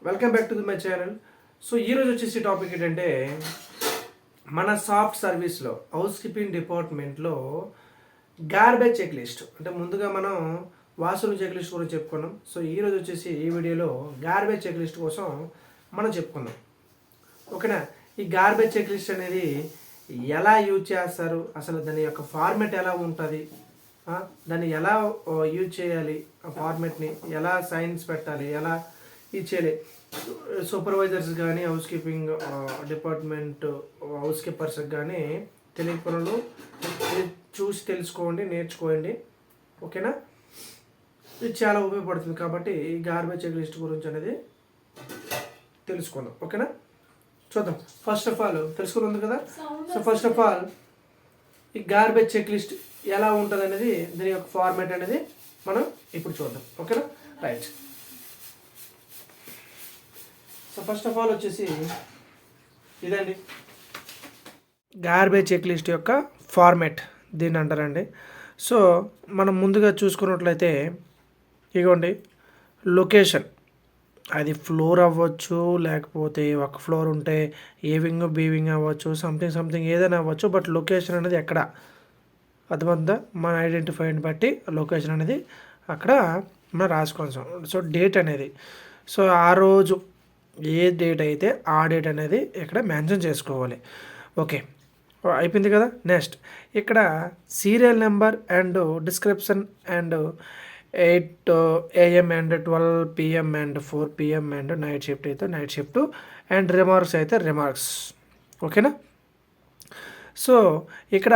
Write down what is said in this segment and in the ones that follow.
Welcome back to my channel. So ఈరోజు వచ్చేసి topic ఏంటంటే మన సాఫ్ట్ సర్వీస్లో హౌస్ కీపింగ్ డిపార్ట్మెంట్లో గార్బేజ్ చెక్ లిస్ట్. అంటే ముందుగా మనం వాష్రూమ్ చెక్ లిస్ట్ గురించి చెప్పుకున్నాం. సో ఈరోజు వచ్చేసి ఈ వీడియోలో గార్బేజ్ చెక్ లిస్ట్ కోసం మనం చెప్పుకుందాం. ఓకేనా? ఈ గార్బేజ్ చెక్ లిస్ట్ అనేది ఎలా యూజ్ చేస్తారు, అసలు దాని యొక్క ఫార్మెట్ ఎలా ఉంటుంది, దాన్ని ఎలా యూజ్ చేయాలి, ఆ ఫార్మెట్ని ఎలా సైన్స్ పెట్టాలి, ఎలా ఇచ్చేయాలి, సూపర్వైజర్స్ కానీ house keeping department house keepers కానీ తెలియని పనులు చూసి తెలుసుకోండి, నేర్చుకోండి. ఓకేనా? ఇది చాలా ఉపయోగపడుతుంది కాబట్టి ఈ గార్బేజ్ చెక్ లిస్ట్ గురించి అనేది తెలుసుకుందాం. ఓకేనా? చూద్దాం. ఫస్ట్ ఆఫ్ ఆల్ తెలుసుకుని ఉంది కదా. సో ఫస్ట్ ఆఫ్ ఆల్ ఈ గార్బేజ్ చెక్ లిస్ట్ ఎలా ఉంటుంది అనేది, దీని యొక్క ఫార్మాట్ అనేది మనం ఇప్పుడు చూద్దాం. ఓకేనా? Right. So first of all వచ్చేసి ఇదండి గార్బేజ్ చెక్ లిస్ట్ యొక్క ఫార్మాట్, దీన్ని అంటారండి. సో మనం ముందుగా చూసుకున్నట్లయితే ఇగోండి, లొకేషన్ అది ఫ్లోర్ అవ్వచ్చు, లేకపోతే ఒక ఫ్లోర్ ఉంటే ఏ వింగ్ బీ వింగ్ అవ్వచ్చు, సంథింగ్ ఏదైనా అవ్వచ్చు. బట్ లొకేషన్ అనేది ఎక్కడ అర్థమంతా మన ఐడెంటిఫైని బట్టి లొకేషన్ అనేది అక్కడ మనం రాసుకోవాల్సి. సో డేట్ అనేది, సో ఆ రోజు ఏ డేట్ అయితే ఆ డేట్ అనేది ఇక్కడ మెన్షన్ చేసుకోవాలి. ఓకే, అయిపోయింది కదా. నెక్స్ట్ ఇక్కడ serial number and description and 8 AM and 12 PM and 4 PM and night shift అయితే నైట్ షిఫ్ట్ అండ్ రిమార్క్స్ అయితే రిమార్క్స్. ఓకేనా? సో ఇక్కడ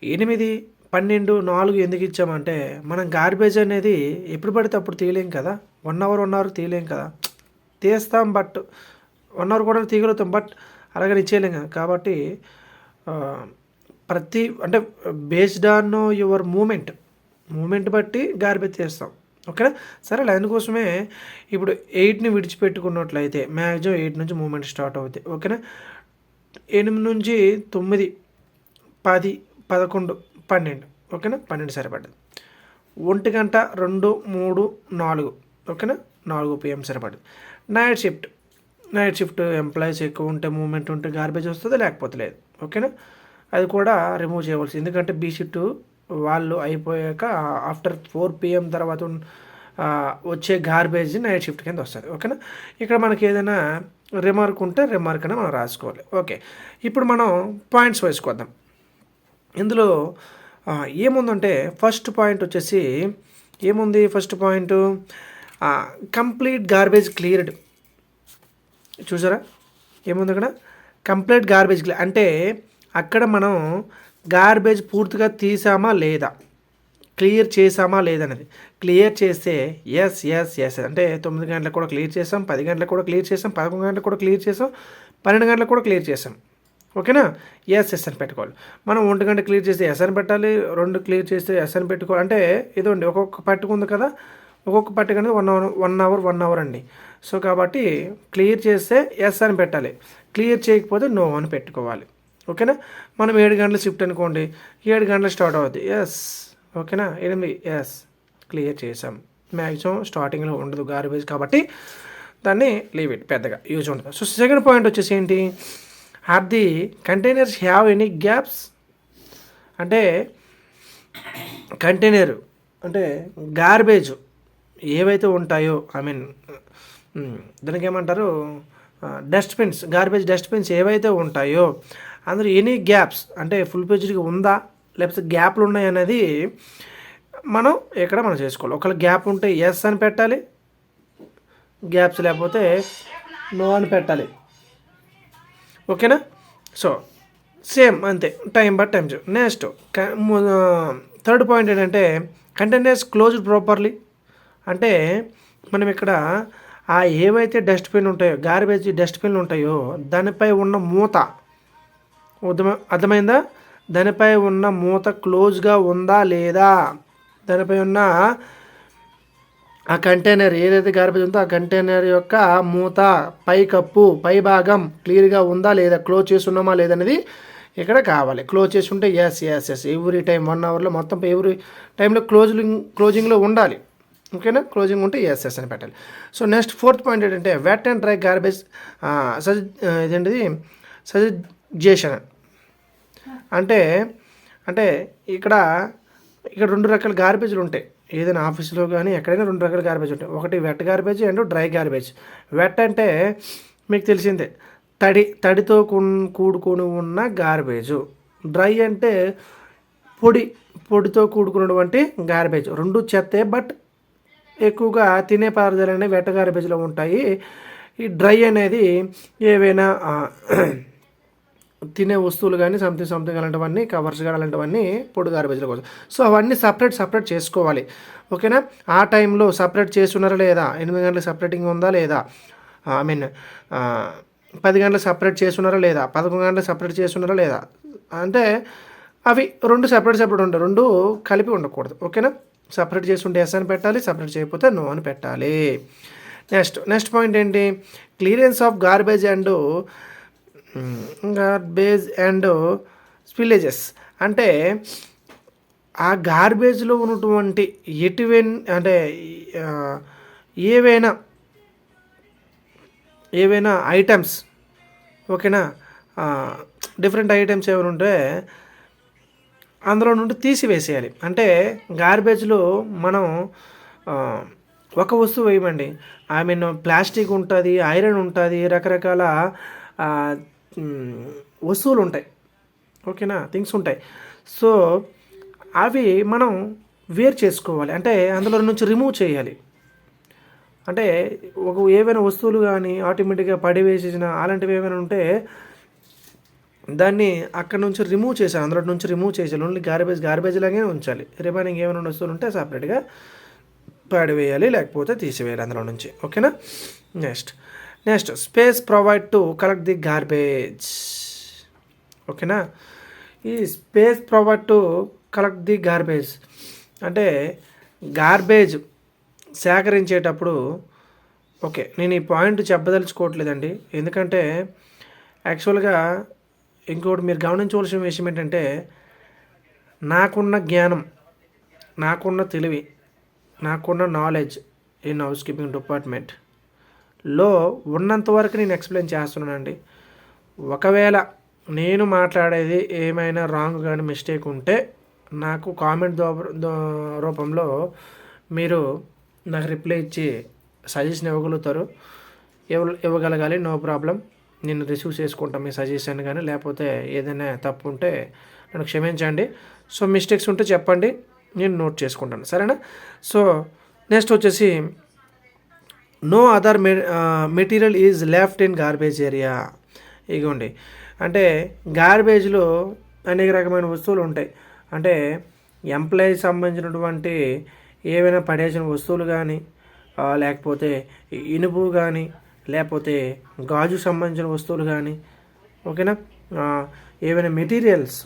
8, 12, 4 ఎందుకు ఇచ్చామంటే మనం గార్బేజ్ అనేది ఎప్పుడు పడితే అప్పుడు తీయలేం కదా. 1 అవర్ తీయలేం కదా. తీస్తాం బట్ 1 అవర్ కూడా తీయగలుగుతాం, బట్ అలాగని ఇచ్చేయలేం కదా. కాబట్టి ప్రతి అంటే బేస్డ్ ఆన్ యువర్ మూమెంట్ బట్టి గార్బేజ్ తీస్తాం. ఓకేనా? సరే, అందుకోసమే ఇప్పుడు 8ని విడిచిపెట్టుకున్నట్లయితే మ్యాక్సిమం 8 నుంచి మూమెంట్ స్టార్ట్ అవుతాయి. ఓకేనా? 8 నుంచి 9, 10, 11, 12. ఓకేనా? 12 సరిపడ్డది. 1 గంట 2, 3, 4. ఓకేనా? 4 PM సరిపడ్డది. నైట్ షిఫ్ట్ ఎంప్లాయీస్ ఎక్కువ ఉంటే మూమెంట్ ఉంటే గార్బేజ్ వస్తుంది, లేకపోతే లేదు. ఓకేనా? అది కూడా రిమూవ్ చేయవలసి, ఎందుకంటే బీ షిఫ్ట్ వాళ్ళు అయిపోయాక ఆఫ్టర్ 4 PM తర్వాత వచ్చే గార్బేజ్ నైట్ షిఫ్ట్ కింద వస్తుంది. ఓకేనా? ఇక్కడ మనకి ఏదైనా రిమార్క్ ఉంటే రిమార్క్ అని మనం రాసుకోవాలి. ఓకే, ఇప్పుడు మనం పాయింట్స్ వేసుకోద్దాం. ఇందులో ఏముందంటే ఫస్ట్ పాయింట్ వచ్చేసి ఏముంది, first point complete garbage cleared. చూసారా ఏముంది అక్కడ, కంప్లీట్ గార్బేజ్ క్లియర్ అంటే అక్కడ మనం గార్బేజ్ పూర్తిగా తీసామా లేదా, క్లియర్ చేసామా లేదనేది. క్లియర్ చేస్తే ఎస్ అంటే 9 గంటలకు కూడా క్లియర్ చేసాం, 10 గంటలకు కూడా క్లియర్ చేసాం, 11 గంటలకు కూడా క్లియర్ చేసాం, 12 గంటలకు కూడా క్లియర్ చేసాం. ఓకేనా? ఎస్ అని పెట్టుకోవాలి. మనం 1 గంట క్లియర్ చేస్తే ఎస్ అని పెట్టాలి, 2 క్లియర్ చేస్తే ఎస్ అని పెట్టుకోవాలి. అంటే ఇదండి ఒక్కొక్క పట్టుకుంది కదా, ఒక్కొక్క పట్టుకు అనేది 1 అవర్ అండి. సో కాబట్టి క్లియర్ చేస్తే ఎస్ అని పెట్టాలి, క్లియర్ చేయకపోతే నో అని పెట్టుకోవాలి. ఓకేనా? మనం 7 గంటల షిఫ్ట్ అనుకోండి, 7 గంటలు స్టార్ట్ అవుతుంది, ఎస్. ఓకేనా? 8 ఎస్, క్లియర్ చేసాం. మ్యాక్సిమం స్టార్టింగ్లో ఉండదు గార్బేజ్ కాబట్టి దాన్ని లీవ్ ఇట్, పెద్దగా యూజ్ ఉండదు. సో సెకండ్ పాయింట్ వచ్చేసి ఏంటి, are the containers have any gaps. అంటే కంటైనర్ అంటే గార్బేజ్ ఏవైతే ఉంటాయో, దానికి ఏమంటారు, డస్ట్బిన్స్, గార్బేజ్ డస్ట్బిన్స్ ఏవైతే ఉంటాయో అందులో ఎనీ గ్యాప్స్ అంటే ఫుల్ పేజ్గా ఉందా లేకపోతే గ్యాప్లు ఉన్నాయి అనేది మనం చేసుకోవాలి. ఒకవేళ గ్యాప్ ఉంటే ఎస్ అని పెట్టాలి, గ్యాప్స్ లేకపోతే నో అని పెట్టాలి. ఓకేనా? సో సేమ్ అంతే, time but time. Next third point ఏంటంటే కంటైనర్స్ క్లోజ్డ్ ప్రాపర్లీ. అంటే మనం ఇక్కడ ఏవైతే డస్ట్బిన్ ఉంటాయో, గార్బేజ్ డస్ట్బిన్లు ఉంటాయో దానిపై ఉన్న మూత అర్థమైందా, దానిపై ఉన్న మూత క్లోజ్గా ఉందా లేదా, దానిపై ఉన్న ఆ కంటైనర్ ఏదైతే గార్బేజ్ ఉందో ఆ కంటైనర్ యొక్క మూత, పై కప్పు, పై భాగం క్లియర్గా ఉందా లేదా, క్లోజ్ చేసి ఉన్నామా లేదనేది ఇక్కడ కావాలి. క్లోజ్ చేసి ఉంటే ఎస్ ఎవ్రీ టైం 1 అవర్లో మొత్తం ఎవ్రీ టైంలో క్లోజింగ్లో ఉండాలి. ఓకేనా, క్లోజింగ్ ఉంటే ఎస్ఎస్ అని పెట్టాలి. సో నెక్స్ట్ ఫోర్త్ పాయింట్ ఏంటంటే వెట్ అండ్ డ్రై గార్బేజ్ ఇదేంటిది సజెషన్ అంటే అంటే ఇక్కడ 2 రకాల గార్బేజ్లు ఉంటాయి. ఏదైనా ఆఫీస్లో కానీ ఎక్కడైనా 2 రకాల గార్బేజ్ ఉంటాయి. ఒకటి wet garbage and dry garbage. Wet అంటే మీకు తెలిసిందే, తడితో కూడుకొని ఉన్న గార్బేజు. డ్రై అంటే పొడితో కూడుకున్నటువంటి గార్బేజ్. 2 చెత్తే, బట్ ఎక్కువగా తినే పదార్థాలు అనేవి వెట్ గార్బేజ్లో ఉంటాయి. ఈ డ్రై అనేది ఏవైనా తినే వస్తువులు కానీ సంథింగ్ అలాంటివన్నీ, కవర్స్ కానీ అలాంటివన్నీ పొడి గార్బేజ్లో కోసం. సో అవన్నీ సపరేట్ చేసుకోవాలి. ఓకేనా, ఆ టైంలో సపరేట్ చేస్తున్నారా లేదా, 8 గంటలకు సపరేటింగ్ ఉందా లేదా, 10 గంటలకు సపరేట్ చేస్తున్నారా లేదా, 11 గంటలకు సపరేట్ చేస్తున్నారా లేదా, అంటే అవి 2 సపరేట్ ఉంటాయి, 2 కలిపి ఉండకూడదు. ఓకేనా, సపరేట్ చేస్తుంటే ఎస్ అని పెట్టాలి, సపరేట్ చేయకపోతే నో అని పెట్టాలి. నెక్స్ట్ పాయింట్ ఏంటి, క్లియరెన్స్ ఆఫ్ గార్బేజ్ అండ్ స్పిల్లేజెస్. అంటే ఆ గార్బేజ్లో ఉన్నటువంటి అంటే ఏవైనా ఐటమ్స్, ఓకేనా, డిఫరెంట్ ఐటమ్స్ ఏమైనా ఉంటే అందులో నుండి తీసివేసేయాలి. అంటే గార్బేజ్లో మనం ఒక వస్తువు వేయమండి, ప్లాస్టిక్ ఉంటుంది, ఐరన్ ఉంటుంది, రకరకాల వస్తువులు ఉంటాయి. ఓకేనా, థింగ్స్ ఉంటాయి. సో అవి మనం వేరు చేసుకోవాలి, అంటే అందులో నుంచి రిమూవ్ చేయాలి. అంటే ఏవైనా వస్తువులు కానీ ఆటోమేటిక్గా పడివేసేసిన అలాంటివి ఏమైనా ఉంటే దాన్ని అక్కడ నుంచి రిమూవ్ చేసాను, అందులో నుంచి రిమూవ్ చేసాలి. ఓన్లీ గార్బేజ్ లాగే ఉంచాలి. రిమైనింగ్ ఏమైనా వస్తువులు ఉంటే సపరేట్గా పడివేయాలి, లేకపోతే తీసివేయాలి అందులో నుంచి. ఓకేనా, next space provide to collect the garbage. ఓకేనా, ఈ space provide to collect the garbage అంటే గార్బేజ్ సేకరించేటప్పుడు, ఓకే నేను ఈ పాయింట్ చెప్పదలుచుకోవట్లేదండి, ఎందుకంటే యాక్చువల్గా ఇంకోటి మీరు గమనించవలసిన విషయం ఏంటంటే, నాకున్న జ్ఞానం, నాకున్న తెలివి, నాకున్న నాలెడ్జ్ ఇన్ హౌస్ కీపింగ్ డిపార్ట్మెంట్లో ఉన్నంత వరకు నేను ఎక్స్ప్లెయిన్ చేస్తున్నానండి. ఒకవేళ నేను మాట్లాడేది ఏమైనా రాంగ్ కానీ మిస్టేక్ ఉంటే నాకు కామెంట్ రూపంలో మీరు నాకు రిప్లై ఇచ్చి సజెషన్ ఇవ్వగలగాలి. నో ప్రాబ్లం, నేను రిసీవ్ చేసుకుంటాను మీ సజెషన్. కానీ లేకపోతే ఏదైనా తప్పు ఉంటే నన్ను క్షమించండి. సో మిస్టేక్స్ ఉంటే చెప్పండి, నేను నోట్ చేసుకుంటాను, సరేనా. సో నెక్స్ట్ వచ్చేసి no other material is left in garbage area. ఇగోండి, అంటే గార్బేజ్లో అనేక రకమైన వస్తువులు ఉంటాయి. అంటే ఎంప్లాయీకి సంబంధించినటువంటి ఏవైనా పడేసిన వస్తువులు కానీ, లేకపోతే ఇనుపు కానీ, లేకపోతే గాజుకు సంబంధించిన వస్తువులు కానీ, ఓకేనా, ఏవైనా మెటీరియల్స్,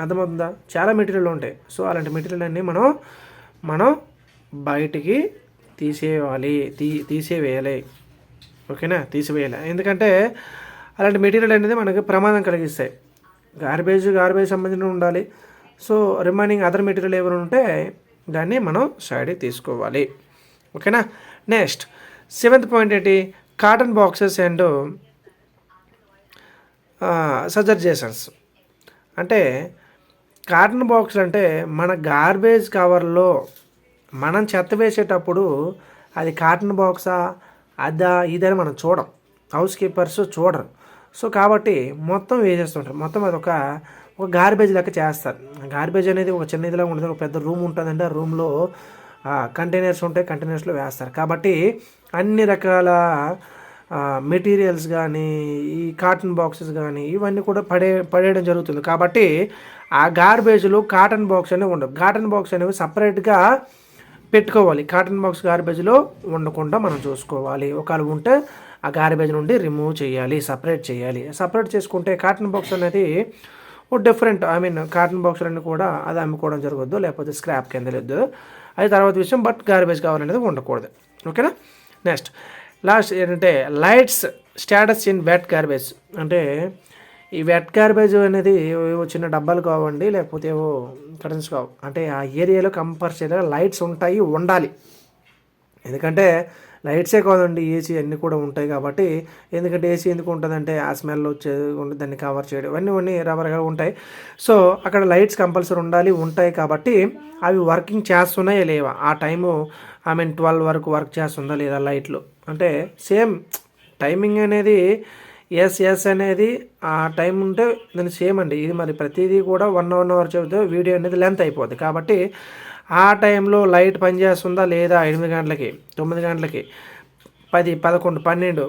అర్థమవుతుందా, చాలా మెటీరియల్ ఉంటాయి. సో అలాంటి మెటీరియల్ అన్నీ మనం బయటికి తీసేవేయాలి. ఓకేనా, తీసివేయాలి. ఎందుకంటే అలాంటి మెటీరియల్ అనేది మనకు ప్రమాదం కలిగిస్తాయి. గార్బేజ్ సంబంధించిన ఉండాలి. సో రిమైనింగ్ అదర్ మెటీరియల్ ఏమైనా ఉంటే దాన్ని మనం సైడ్కి తీసుకోవాలి. ఓకేనా, నెక్స్ట్ 7th పాయింట్ ఏంటి, కాటన్ బాక్సెస్ అండ్ సజెషన్స్. అంటే కాటన్ బాక్స్ అంటే మన గార్బేజ్ కవర్లో మనం చెత్త వేసేటప్పుడు అది కాటన్ బాక్సా ఇదని మనం చూడం, హౌస్ కీపర్స్ చూడరు. సో కాబట్టి మొత్తం వేసేస్తుంటారు, మొత్తం అది ఒక గార్బేజ్ లెక్క చేస్తారు. గార్బేజ్ అనేది ఒక చిన్న ఇదిలా ఉంటుంది, ఒక పెద్ద రూమ్ ఉంటుందంటే ఆ రూమ్లో కంటైనర్స్ ఉంటాయి, కంటైనర్స్లో వేస్తారు. కాబట్టి అన్ని రకాల మెటీరియల్స్ కానీ, ఈ కాటన్ బాక్సెస్ కానీ ఇవన్నీ కూడా పడేయడం జరుగుతుంది. కాబట్టి ఆ గార్బేజ్లో కాటన్ బాక్స్ అనేవి ఉండవు. కాటన్ బాక్స్ అనేవి సపరేట్గా పెట్టుకోవాలి. కాటన్ బాక్స్ గార్బేజ్లో ఉండకుండా మనం చూసుకోవాలి. ఒకవేళ ఉంటే ఆ గార్బేజ్ నుండి రిమూవ్ చేయాలి, సపరేట్ చేసుకుంటే కాటన్ బాక్స్ అనేది డిఫరెంట్, కాటన్ బాక్స్ అన్నీ కూడా అది అమ్ముకోవడం జరగద్దు, లేకపోతే స్క్రాప్ కింద లేదు, అది తర్వాత విషయం. బట్ గార్బేజ్ కావాలనేది ఉండకూడదు. ఓకేనా, నెక్స్ట్ లాస్ట్ ఏంటంటే lights status in wet garbage. అంటే ఈ వెట్ గార్బేజ్ అనేది ఏవో చిన్న డబ్బాలు కావండి, లేకపోతే ఏవో కర్టన్స్ కావు, అంటే ఆ ఏరియాలో కంపల్సరీగా లైట్స్ ఉండాలి. ఎందుకంటే లైట్సే కాదండి, ఏసీ అన్నీ కూడా ఉంటాయి కాబట్టి. ఎందుకంటే ఏసీ ఎందుకు ఉంటుందంటే ఆ స్మెల్ వచ్చేది దాన్ని కవర్ చేయడం ఇవన్నీ రబ్బర్గా ఉంటాయి. సో అక్కడ లైట్స్ కంపల్సరీ ఉంటాయి కాబట్టి అవి వర్కింగ్ చేస్తున్నాయా లేవా, ఆ టైము 12 వరకు వర్క్ చేస్తుందా లేదా లైట్లు అంటే సేమ్ టైమింగ్ అనేది ఎస్ అనేది ఆ టైం ఉంటే దాన్ని సేమ్ అండి. ఇది మరి ప్రతిదీ కూడా 1 అవర్ చెబితే వీడియో అనేది లెంత్ అయిపోద్ది కాబట్టి ఆ టైంలో లైట్ పనిచేస్తుందా లేదా 8 గంటలకి 9 గంటలకి 10 11 12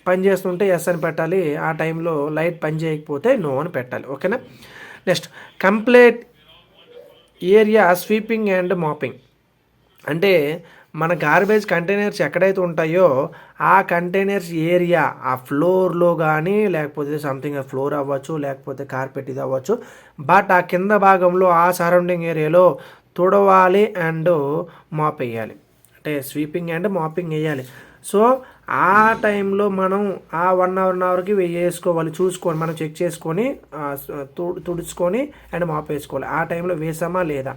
పని చేస్తుంటే ఎస్ అని పెట్టాలి. ఆ టైంలో లైట్ పని చేయకపోతే నో అని పెట్టాలి. ఓకేనా. Next complete area sweeping and mopping అంటే మన గార్బేజ్ కంటైనర్స్ ఎక్కడైతే ఉంటాయో ఆ కంటైనర్స్ ఏరియా ఆ ఫ్లోర్లో కానీ లేకపోతే సంథింగ్ ఫ్లోర్ అవ్వచ్చు లేకపోతే కార్పెట్ ఇది అవ్వచ్చు, బట్ ఆ కింద భాగంలో ఆ సరౌండింగ్ ఏరియాలో తుడవాలి అండ్ మాప్ వేయాలి, అంటే స్వీపింగ్ అండ్ మాపింగ్ వేయాలి. సో ఆ టైంలో మనం ఆ 1 అవర్కి వేసుకోవాలి, చూసుకొని మనం చెక్ చేసుకొని తుడుచుకొని అండ్ మాప్ వేసుకోవాలి. ఆ టైంలో వేసామా లేదా,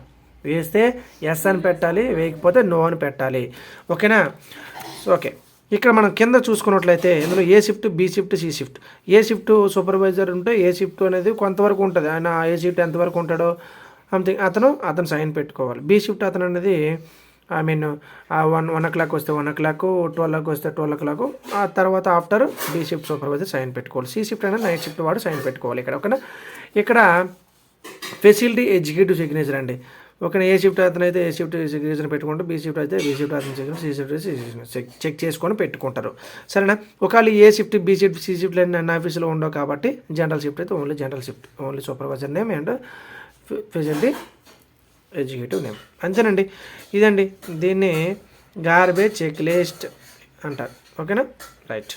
వేస్తే ఎస్ అని పెట్టాలి, వేయకపోతే నో అని పెట్టాలి. ఓకేనా. ఓకే, ఇక్కడ మనం కింద చూసుకున్నట్లయితే ఇందులో A shift, B shift, C shift. A shift supervisor ఉంటే ఏ షిఫ్ట్ అనేది కొంతవరకు ఉంటుంది, ఆయన ఏ షిఫ్ట్ ఎంతవరకు ఉంటాడో సంథింగ్ అతను సైన్ పెట్టుకోవాలి. బి షిఫ్ట్ అతను అనేది వన్ ఓ క్లాక్ వస్తే 1 o'clock, 12 వస్తే 12 ఆ తర్వాత after B shift supervisor sign పెట్టుకోవాలి. సి షిఫ్ట్ అనేది నైట్ షిఫ్ట్ వాడు సైన్ పెట్టుకోవాలి ఇక్కడ. ఓకేనా. ఇక్కడ ఫెసిలిటీ ఎగ్జిక్యూటివ్ సిగ్నేచర్ అండి. ఓకేనా. ఏ షిఫ్ట్ అతనైతే ఏ షిఫ్ట్ సిగ్నేచర్ పెట్టుకుంటే, బి షిఫ్ట్ అయితే బి షిఫ్ట్ అతను సిగ్నేచర్, సి షిఫ్ట్ చెక్ చేసుకొని పెట్టుకుంటారు. సరేనా. ఒకవేళ A shift, B shift, C shift అన్ని ఆఫీసులో ఉండవు కాబట్టి జనరల్ షిఫ్ట్ అయితే only general shift, only supervisor name and facility executive name. అంతేనండి. ఇదండి దీన్ని గార్బేజ్ చెక్ లిస్ట్ అంటారు. ఓకేనా. రైట్.